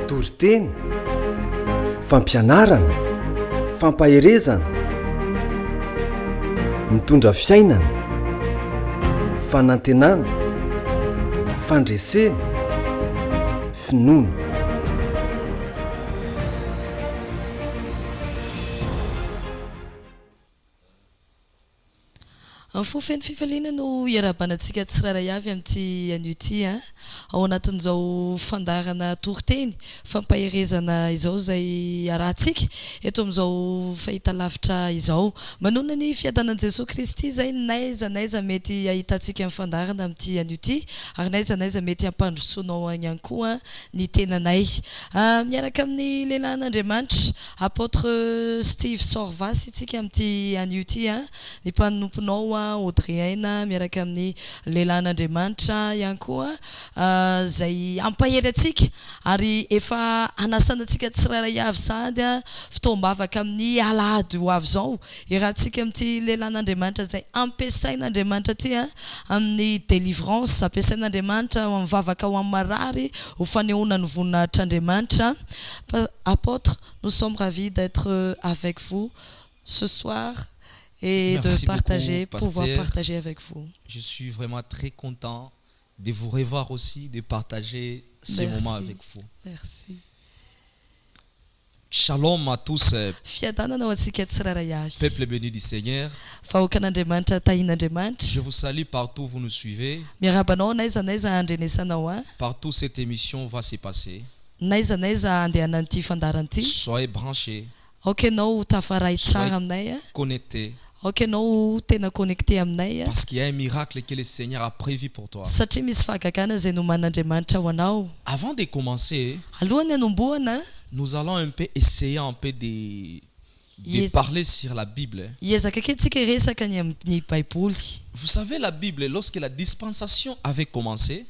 toriteny, fampianarana, fampaherezana, mitondra fiainana, fanantenana, fandresena, finoana. Amin'ny fofeny fifaliana no iarabanantsika tsiraray avy amin'ity anio ity ao anatin'izao fandarana toriteny fampaherezana izao izay arahantsika eto amin'izao fahitalavitra izao. Manona ny fiadanan'i Jesosy Kristy izay naiza mety ahitantsika amin'ny fandarana amin'ity anio ity ary naiza mety hampandrosoanao ihany koa ny tenanay. Miaraka amin'ny lehilahin'Andriamanitra apôtre Steve Sorvas itsika amin'ity anio ity ny mpanomponao Audriana miaraka amin'ny lehilahin'Andriamanitra ihany koa zay ampahery antsika ary efa anasanantsika tsiraray avy sady fitoam-bavaka amin'ny alahady ho avy zao irahantsika amin'ity lehilahin'Andriamanitra zay ampiasain'Andriamanitra ty amin'ny délivrance, ampiasain'Andriamanitra mivavaka ho amin'ny marary ho fanehoana ny voninahitr'Andriamanitra. Apôtre, nous sommes ravis d'être avec vous ce soir et merci de partager, beaucoup, pouvoir partager avec vous. Je suis vraiment très content de vous revoir aussi, de partager ces moments avec vous. Merci. Shalom à tous, peuple béni du Seigneur. Je Je vous salue partout où vous nous suivez. Partout cette émission va se passer. Soyez branchés, connectés. Parce qu'il y a un miracle que le Seigneur a prévu pour toi. Avant de commencer, nous allons un peu essayer de parler sur la Bible. Vous savez, la Bible, lorsque la dispensation avait commencé,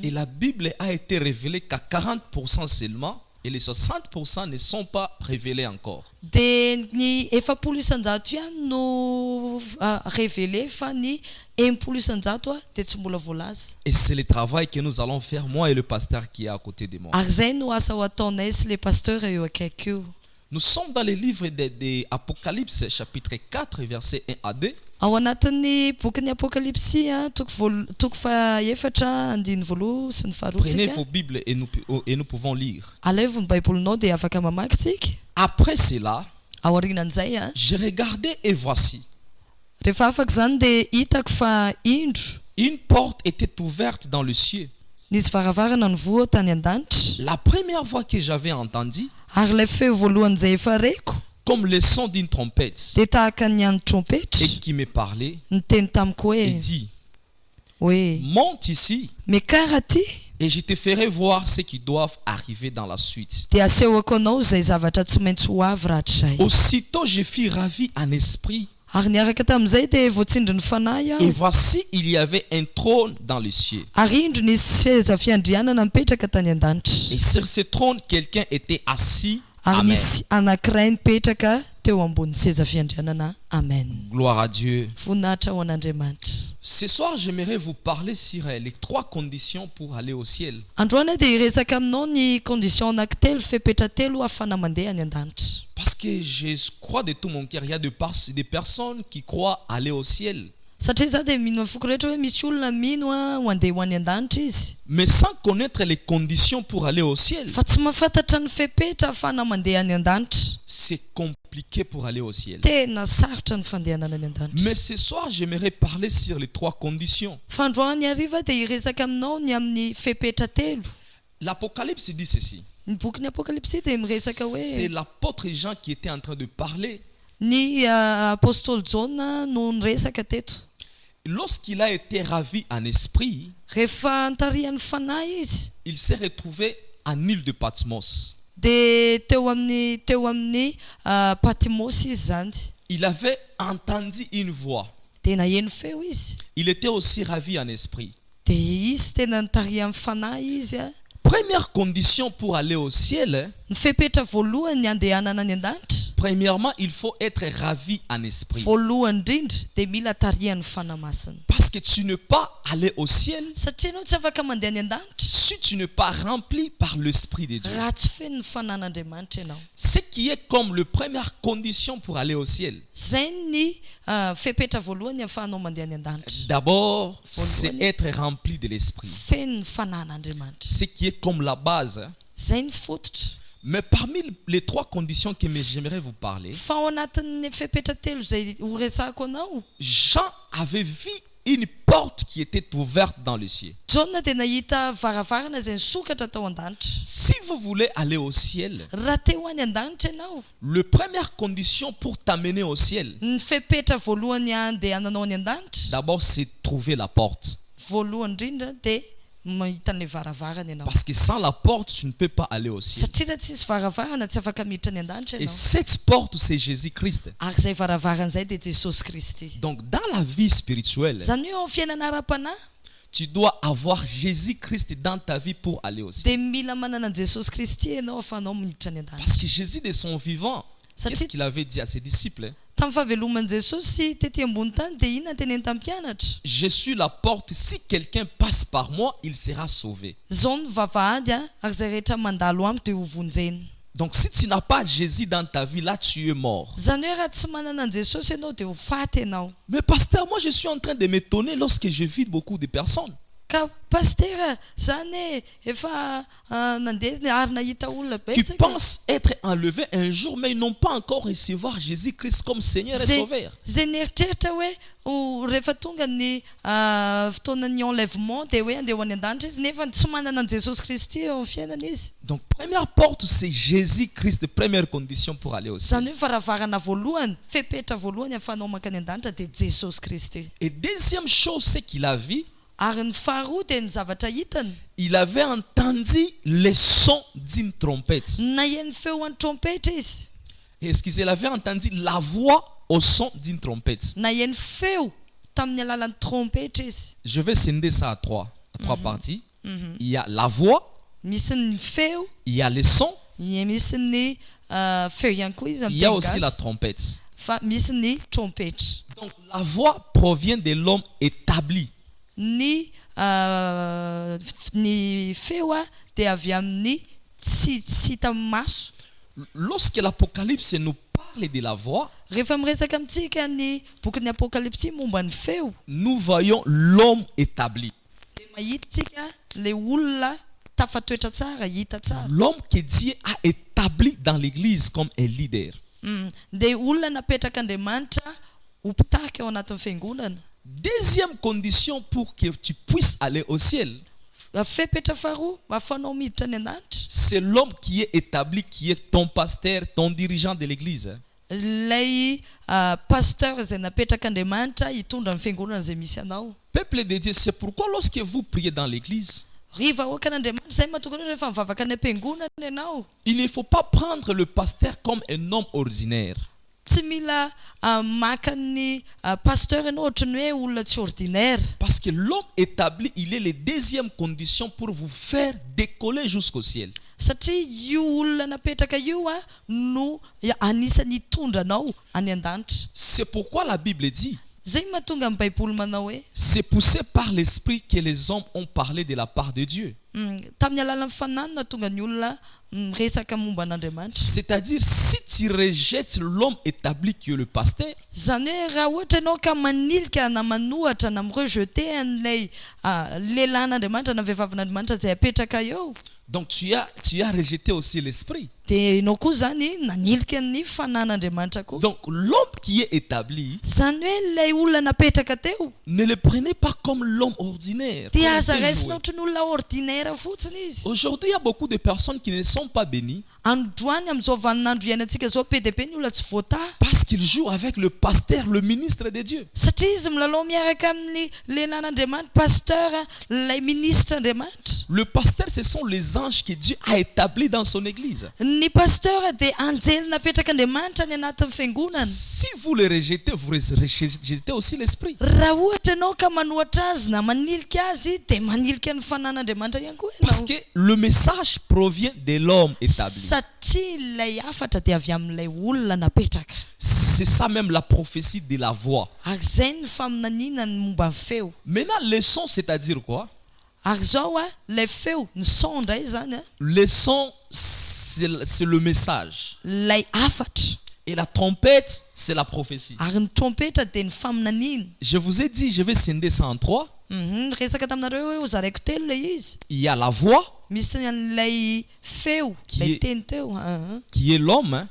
et la Bible a été révélée qu'à 40% seulement, et les 60% ne sont pas révélés encore. Et c'est le travail que nous allons faire, moi et le pasteur qui est à côté de moi. Nous sommes dans le livre de Apocalypse, chapitre 4, versets 1 à 2. Prenez vos Bibles et nous pouvons lire. Après cela, j'ai regardé et voici, une porte était ouverte dans le ciel. La première voix que j'avais entendue, comme le son d'une trompette, et qui me parlait, et dit, monte ici, et je te ferai voir ce qui doivent arriver dans la suite. Aussitôt je fus ravi en esprit, et voici il y avait un trône dans le ciel. Et sur ce trône quelqu'un était assis. Amen. Gloire à Dieu. Ce soir, j'aimerais vous parler sur les 3 conditions pour aller au ciel. Parce que je crois de tout mon cœur, il y a des personnes qui croient aller au ciel. Mais sans connaître les conditions pour aller au ciel, c'est compliqué pour aller au ciel. Mais ce soir, j'aimerais parler sur les 3 conditions. L'Apocalypse dit ceci. C'est l'apôtre Jean qui était en train de parler. Lorsqu'il a été ravi en esprit, il s'est retrouvé en île de Patmos. Il avait entendu une voix. Il était aussi ravi en esprit. Première condition pour aller au ciel, Premièrement, il faut être ravi en esprit. Parce que tu n'es pas allé au ciel si tu n'es pas rempli par l'Esprit de Dieu. Ce qui est comme la première condition pour aller au ciel. D'abord, c'est être rempli de l'Esprit. Ce qui est comme la base. Mais parmi les trois conditions que j'aimerais vous parler, Jean avait vu une porte qui était ouverte dans le ciel. Si vous voulez aller au ciel, la première condition pour t'amener au ciel, d'abord c'est trouver la porte. Parce que sans la porte, tu ne peux pas aller au ciel. Et cette porte, c'est Jésus-Christ. Donc, dans la vie spirituelle, tu dois avoir Jésus-Christ dans ta vie pour aller au ciel. Parce que Jésus, de son vivant, qu'est-ce qu'il avait dit à ses disciples? Je suis la porte, si quelqu'un passe par moi, il sera sauvé. Donc si tu n'as pas Jésus dans ta vie, là tu es mort. Mais pasteur, moi je suis en train de m'étonner lorsque je vis beaucoup de personnes qui pensent être enlevés un jour, mais ils n'ont pas encore recevoir Jésus-Christ comme Seigneur et Sauveur. Donc première porte, c'est Jésus-Christ, première condition pour aller au ciel. Et deuxième chose, c'est qu'il a vu, il avait entendu le son d'une trompette. Est-ce qu'il avait entendu la voix au son d'une trompette? Je vais scinder ça à trois parties. Il y a la voix, il y a le son, il y a aussi la trompette. Donc la voix provient de l'homme établi. Lorsque l'Apocalypse nous parle de la voix, nous voyons l'homme établi. L'homme que Dieu a établi dans l'église comme un leader. Deuxième condition pour que tu puisses aller au ciel, c'est l'homme qui est établi, qui est ton pasteur, ton dirigeant de l'église. Peuple de Dieu, c'est pourquoi lorsque vous priez dans l'église, il ne faut pas prendre le pasteur comme un homme ordinaire. Parce que l'homme établi, il est la deuxième condition pour vous faire décoller jusqu'au ciel. C'est pourquoi la Bible dit, c'est poussé par l'esprit que les hommes ont parlé de la part de Dieu. C'est-à-dire, si tu rejettes l'homme établi qui est le pasteur, donc tu as rejeté aussi l'esprit. Donc l'homme qui est établi, ne le prenez pas comme l'homme ordinaire. Aujourd'hui, il y a beaucoup de personnes qui ne sont pas bénies parce qu'ils jouent avec le pasteur, le ministre de Dieu. Le pasteur, ce sont les anges que Dieu a établis dans son église. Ny pasteur dia anjely napetraka Andriamanitra ny anatin'ny fiangonana. Si vous le rejetez, vous rejetez aussi l'esprit. Raha ohatra ianao ka manohatra azy na manilika azy dia manilika ny fanan'Andriamanitra ihany koa ianao. Parce que le message provient de l'homme établi. Satria ilay hafatra dia avy amin'ilay olona napetraka. C'est ça même la prophétie de la voix. Ary zay ny faminaniana ny momba ny feo. Maintenant, le son, c'est-à-dire quoi? Ary zao ilay feo ny son indray zany. Le son, c'est le message. Ilay hafatra. Et la trompette, c'est la prophétie. Ary ny trompetra dia ny faminaniana. Je vous ai dit, je vais scinder ça en trois. Resaka taminareo hoe ozaraiko telo ilay izy. Il y a la voix, misy an'ilay feo, ilay teny teo. qui est l'homme.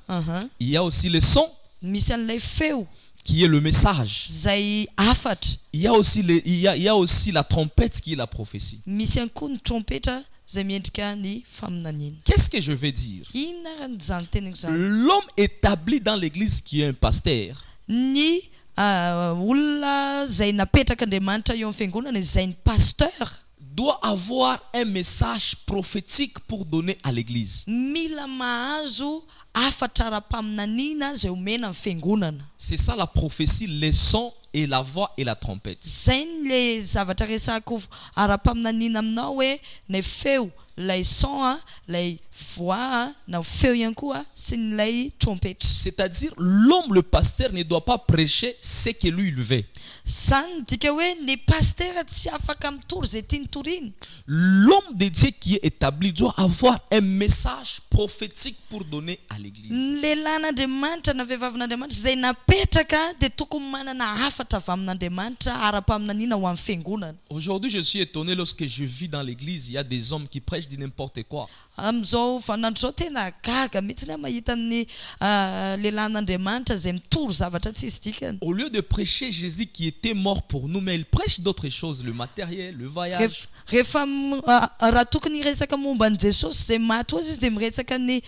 Il y a aussi le son, misy an'ilay feo, qui est le message. zay hafatra. Il y a aussi la trompette qui est la prophétie. Misy ihany koa ny trompetra zay miendrika ny faminaniana. Qu'est-ce que je veux dire? Inona zany teniko zany? L'homme établi dans l'église qui est un pasteur, ny olona zay napetraka Andriamanitra eo amin'ny fiangonana izay ny pasteur, doit avoir un message prophétique pour donner à l'église. mila mahazo hafatra ara-paminaniana zay omena amin'ny fiangonana. C'est ça la prophétie, le son et la voix et la trompette. Zay le zavatra resako ara-paminaniana aminao hoe ny feo, lay son, lay voix, na feo ihany koa sy ny lay trompette. C'est-à-dire l'homme, le pasteur, ne doit pas prêcher ce que lui il veut. Zany dika hoe ny pasteur tsy afaka mitory zay tiany torina. L'homme de Dieu qui est établi doit avoir un message prophétique pour donner à l'église. Ny lehilahin'Andriamanitra na vehivavin'Andriamanitra zay napetraka dia tokony manana hafatra avy amin'Andriamanitra ara-paminaniana ho amin'ny fiangonana. Aujourd'hui, je suis étonné lorsque je vis dans l'église, il y a des hommes qui prêchent du n'importe quoi. Amizao vanandro zao tena gaga mihitsy ny mahita ny lehilahin'Andriamanitra zay mitory zavatra tsy izy dikany. Au lieu de prêcher Jésus qui était mort pour nous, mais ils prêchent d'autres choses, le matériel, le voyage. Rehefa raha tokony hiresaka momba ny Jesosy zay maty ozy izy dia miresaka ny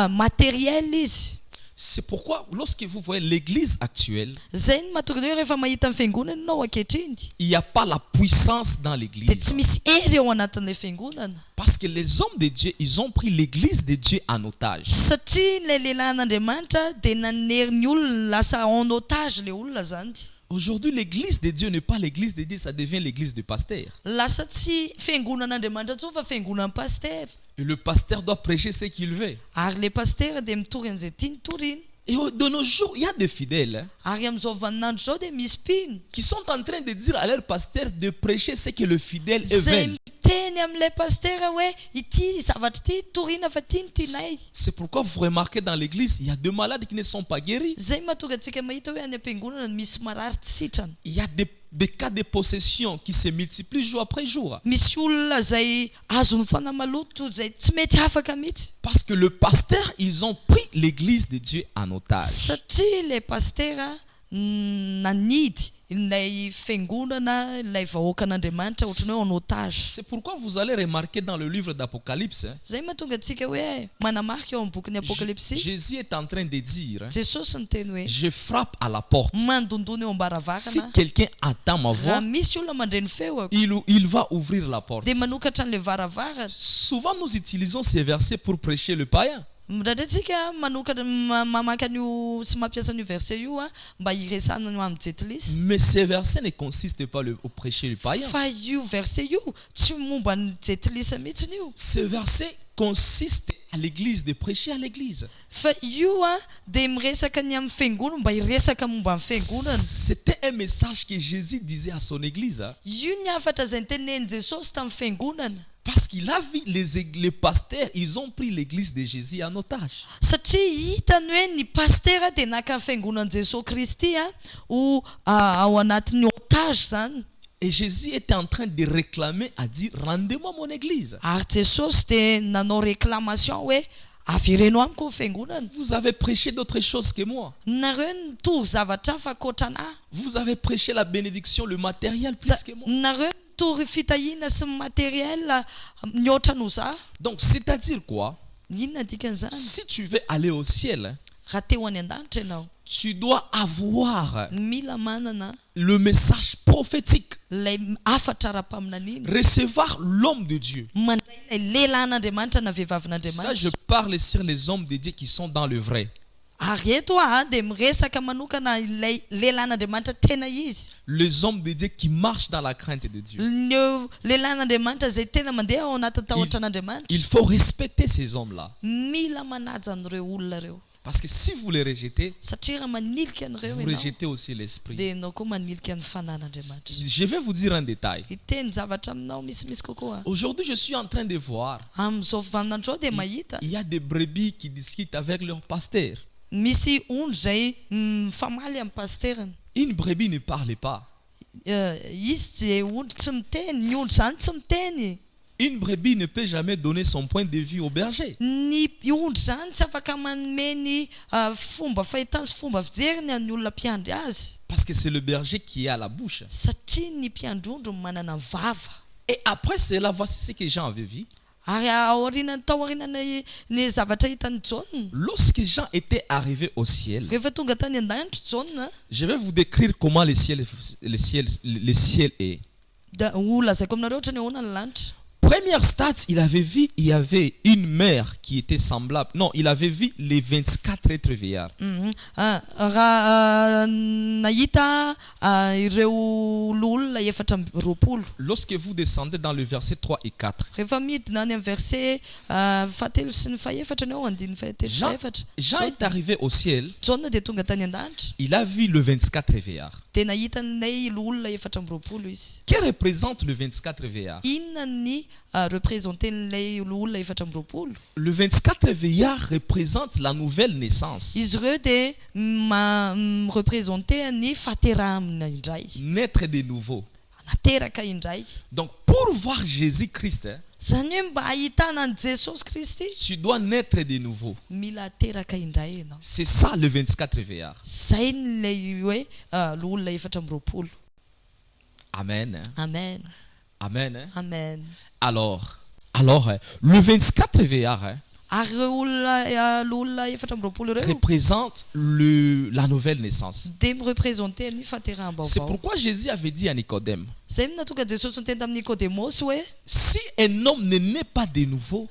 matériel izy. C'est pourquoi, lorsque vous voyez l'église actuelle, zay ny mahatonga hoe rehefa mahita ny fiangonana ianao ankehitriny, il n'y a pas la puissance dans dia l'église. tsy misy hery ao anatin'ilay fiangonana. Parce que les hommes de Dieu, ils ont pris l'église de Dieu en otage. Satria ilay lehilahin'Andriamanitra dia nanery ny olona lasa en otage le olona zany. Aujourd'hui, l'église de Dieu n'est pas l'église de Dieu, ça devient l'église du pasteur. Lasa tsy fiangonan'Andriamanitra intsony fa fiangonan'ny pasteur. Et le pasteur doit prêcher ce qu'il veut. Ary le pasteur dia mitory an'izay tiany torina. Et de nos jours, il y a des fidèles Ary amin'izao vaninandro zao dia misy mpino qui sont en train de dire à leur pasteur de prêcher ce que le fidèle zay veut. miteny amin'ilay pasteur hoe ity zavatra ity torina fa ity ny tianay. C'est pourquoi vous remarquez dans l'église, il y a deux malades qui ne sont pas guéris. Zay mahatonga antsika mahita hoe any am-piangonana misy marary tsy sitrana. Il y a des cas de possession qui se multiplient jour après jour. Misy olona zay azon'ny fanamaloto zay tsy mety afaka mihitsy. Parce que le pasteur, ils ont pris l'église de Dieu en otage. Satria le pasteur nanidy ilay fiangonana ilay vahoakan'Andriamanitra ohatrany hoe en otage. C'est pourquoi vous allez remarquer dans le livre d'Apocalypse, Zay mahatonga antsika hoe manamarika eo amin'ny bokin'ny Apokalipsy. Jésus est en train de dire, Jesosy ny teny hoe je frappe à la porte. mandondony eo Si am-baravakana. quelqu'un entend ma Raha voix, misy olona mandreny feo il va ouvrir la porte. dia manokatra an'ilay varavara. Souvent, nous utilisons ces versets pour prêcher le païen. Ndradratsika manokatra mamaka an'io tsy mampiasa an'io verset io mba hiresana ny amin'ny jetilisa. Mais ces versets ne consistent pas au prêcher le païen. Fa io verset io tsy momba ny jetilisa mihitsy io. Ces versets consistent à l'église, de prêcher à l'église. Fa io dia miresaka ny amin'ny fiangonana mba hiresaka momba amin'ny fiangonana. C'était un message que Jésus disait à son église. Io ny hafatra zay nitenen'i Jesosy tamin'ny fiangonana. Parce qu'il a vu les pasteurs, ils ont pris l'église de Jésus en otage. Satria hitany hoe ny pasteur dia naka ny fiangonan'i Jesosy Kristy ho ao anatin'ny otage zany. Et Jésus était en train de réclamer, à dire, rendez-moi mon église. Ary Jesosy dia nanao réclamation hoe avereno amiko ny fiangonana. Vous avez prêché d'autres choses que moi. Nareo nitory zavatra hafa ankoatranahy. Vous avez prêché la bénédiction, le matériel plus que moi. Nareo nitory fitahiana sy matériel mihoatra noho za. Donc, c'est-à-dire quoi? Inona dikan'izany? Si tu veux aller au ciel, Raha te ho any an-danitra ianao, tu dois avoir le message prophétique. Recevoir l'homme de Dieu. Ça, je parle sur les hommes de Dieu qui sont dans le vrai. Les hommes de Dieu qui marchent dans la crainte de Dieu. Il faut respecter ces hommes-là. Parce que si vous les rejetez, vous rejetez aussi l'esprit. Je vais vous dire un détail. Aujourd'hui, je suis en train de voir. Il y a des brebis qui discutent avec leur pasteur. Une brebis ne parle pas. Une brebis ne peut jamais donner son point de vue au berger. Parce que c'est le berger qui est à la bouche. Et après cela, voici ce que Jean avait vu. Lorsque Jean était arrivé au ciel, je vais vous décrire comment le ciel est. Première stade, il avait vu, il y avait une mer qui était semblable. Non, il avait vu les 24 êtres veillards. Lorsque vous descendez dans le verset 3 et 4, Jean est arrivé au ciel. Il a vu le 24 veillards. Que représente le 24 veillards? Le 24 veillards représente la nouvelle naissance. Naître de nouveau. Donc pour voir Jésus-Christ, tu dois naître de nouveau. C'est ça le 24 veillards. Amen. Amen. Amen. Amen. Alors, le 24 veillards représente la nouvelle naissance. C'est pourquoi Jésus avait dit à Nicodème, si un homme ne naît pas de nouveau,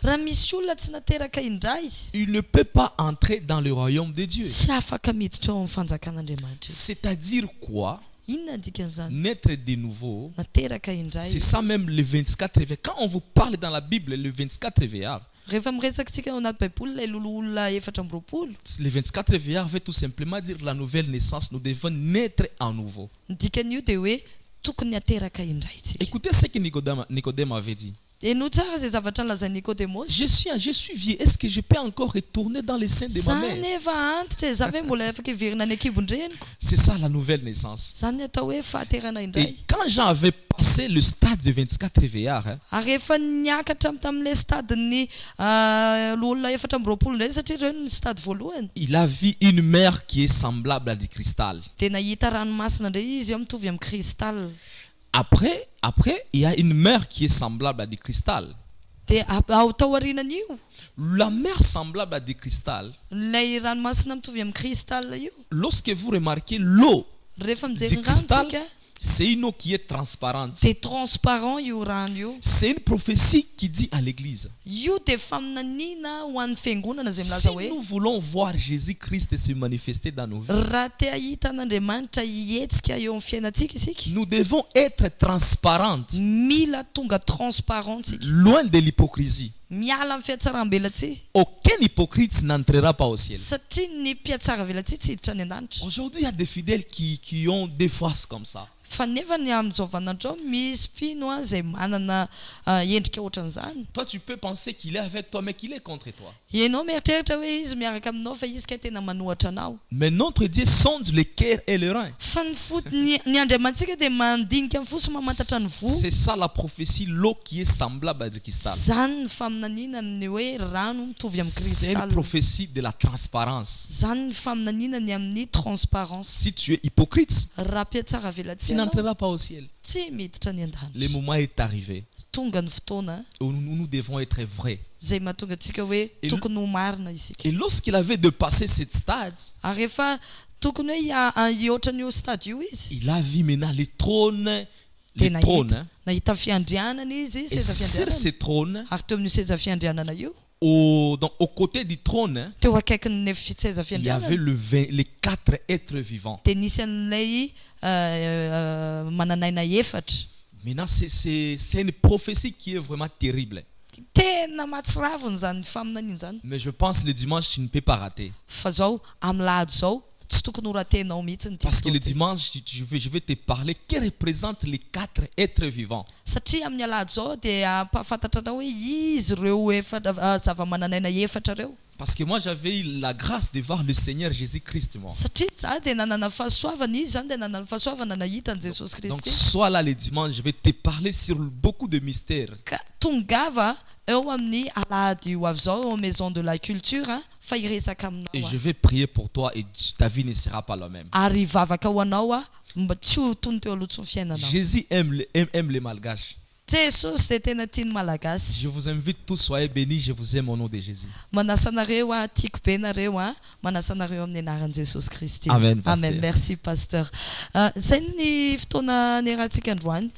il ne peut pas entrer dans le royaume de Dieu. C'est-à-dire quoi? Naître de nouveau, c'est ça même le 24 veillards. Quand on vous parle dans la Bible, le 24 veillards, le 24 veillards veut tout simplement dire la nouvelle naissance. Nous devons naître à nouveau. Écoutez ce que Nicodème avait dit. Je suis vieux. Est-ce que je peux encore retourner dans les seins de ma mère? C'est ça la nouvelle naissance. Et quand Jean avait passé le stade de 24 veillards, il a vu une mer qui est semblable à du cristal. Après, il y a une mer qui est semblable à du cristal. La mer semblable à du cristal, lorsque vous remarquez l'eau du cristal, c'est une eau qui est transparente. C'est transparent. C'est une prophétie qui dit à l'église, si nous voulons voir Jésus-Christ se manifester dans nos vies, nous devons être transparentes, loin de l'hypocrisie. Aucun hypocrite n'entrera pas au ciel. Aujourd'hui, il y a des fidèles qui ont des faces comme ça. Toi, tu peux penser qu'il est avec toi, mais qu'il est contre toi. Mais notre Dieu sonde le cœur et le rein. C'est ça la prophétie, l'eau qui est semblable à du cristal. C'est une prophétie de la transparence. Si tu es hypocrite, tu n'entreras pas au ciel. Le moment est arrivé où nous devons être vrais. Et lorsqu'il avait dépassé cette stade, tokony hoe iotrany io stade io izy. Il a vu maintenant les trônes. Les trônes. Nahita fiandrianana izy, et sur ces trônes. Ary teo amin'ny seza fiandrianana io. Au côté du trône, teo akaikin'ny seza il y fiandrianana. avait les 4 êtres vivants. De nisy an'ilay mananaina efatra. Maintenant, c'est une prophétie qui est vraiment terrible. Tena matsiraviny zany faminan'iny zany. Mais je pense le dimanche, tu ne peux pas rater. Fa zao amin'ny lahady zao tsy tokony ho ratenao mihitsy ny parce que le dimanche, je vais te parler qui représente les 4 êtres vivants. Satria amin'ny alahady zao dia ampahafantatranao hoe izy ireo efatra zava-mananaina efatra reo. Parce que moi j'avais eu la grâce de voir le Seigneur Jésus-Christ moi. Satria za dia nanana fahasoavana izy zany dia nanana fahasoavana nahita Jesosy Kristy. Donc sois là le dimanche, je vais te parler sur beaucoup de mystères. Ka tongava eo amin'ny alahady io avy zao au Maison de la Culture fa iresaka aminao. Et je vais prier pour toi et ta vie ne sera pas la même. Ary vavaka ho anao mba tsy ho tony teo aloha tsy ny fiainanao. Jésus aime les malgaches. Jesosy dia tena tiany malagasy. Je vous invite tous, soyez bénis, je vous aime au nom de Jésus. Manasa anareo tiako be nareo manasa anareo amin'ny anaran'i Jesosy Kristy. Amen. Amen. Merci pasteur. Zay ny fotoana niarantsika androany.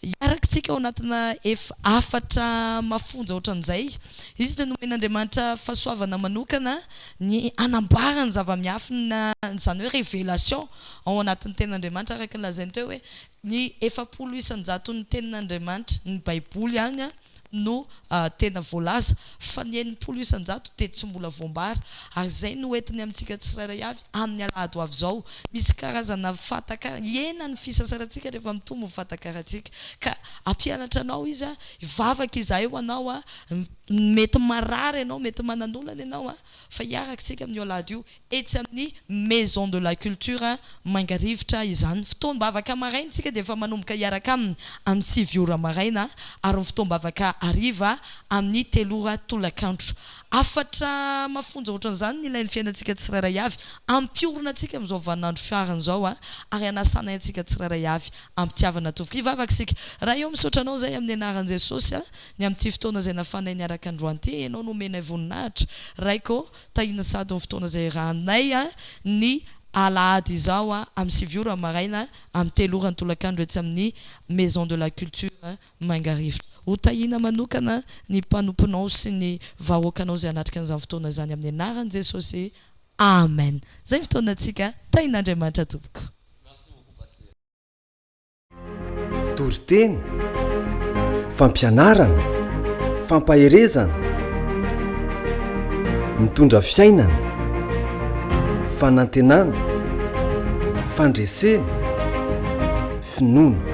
Iarakantsika ao anatina afatra mafonja ohatran'izay. Izy dia nomen'Andriamanitra fahasoavana manokana ny anambarany zava-miafina izany hoe révélation ao anatin'ny tenin'Andriamanitra araka ny lazainy teo hoe ny 700 isanjato ny tenin'Andriamanitra ny Baiboly any no tena voalaza fa ny 80 isanjato dia tsy mbola voambara. Ary zay no entiny amintsika tsirairay avy amin'ny alahady avy zao misy karazana fataka ena ny fisasarantsika rehefa mitombo fatakaratsika ka ampianatra anao izy ivavaka izahay ho anao mety marary ianao mety mananolana ianao fa iarakatsika amin'ny alahady io etsy amin'ny Maison de la Culture Mangarivotra izany. Fotoam-bavaka maraintsika dia efa manomboka iaraka amin'ny 6 ora maraina ary ny fotoam-bavaka ariva amin'ny 3 ora tolakandro. Afatra mafonja ohatran'izany ny ilain'ny fiainantsika tsirairay avy ampiorina antsika amin'izao vaninandro fiarana zao ary anasana antsika tsirairay avy ampitiavana tovoka. Ivavaksika raha eo misaotra anao zay amin'ny anaran'i Jesosy ny amin'ity fotoana izay nafanay niaraka androany ity ianao nomenay voninahitra raiko tahina sady ny fotoana izay rahanay ny alahady izao amin'ny 7 ora maraina amin'ny 3 ora ny tolakandro etsy amin'ny Maison de la Culture Mangarivotra. Ho tahina manokana ny mpanomponao sy ny vahoakanao izay anatrika an'izany fotoana izany amin'ny anaran'i Jesosy. Amen. Zay fotoanantsika tahin'Andriamanitra tompoko. Toriteny, fampianarana, fampaherezana, mitondra fiainana, fanantenana, fandresena, finoana.